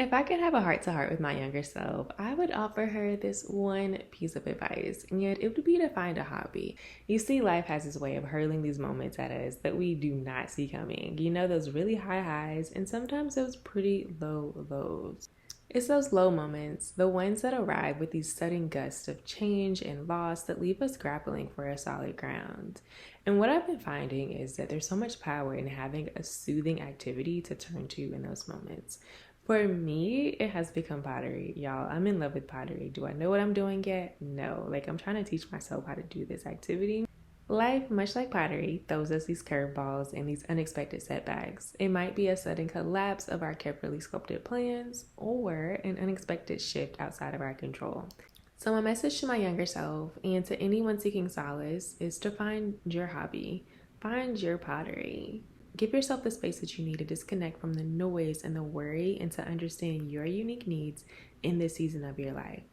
If I could have a heart to heart with my younger self, I would offer her this one piece of advice, and yet it would be to find a hobby. You see, life has this way of hurling these moments at us that we do not see coming. You know, those really high highs and sometimes those pretty low lows. It's those low moments, the ones that arrive with these sudden gusts of change and loss that leave us grappling for a solid ground. And what I've been finding is that there's so much power in having a soothing activity to turn to in those moments. For me, it has become pottery. Y'all, I'm in love with pottery. Do I know what I'm doing yet? No. Like, I'm trying to teach myself how to do this activity. Life, much like pottery, throws us these curveballs and these unexpected setbacks. It might be a sudden collapse of our carefully sculpted plans or an unexpected shift outside of our control. So, my message to my younger self and to anyone seeking solace is to find your hobby, find your pottery. Give yourself the space that you need to disconnect from the noise and the worry and to understand your unique needs in this season of your life.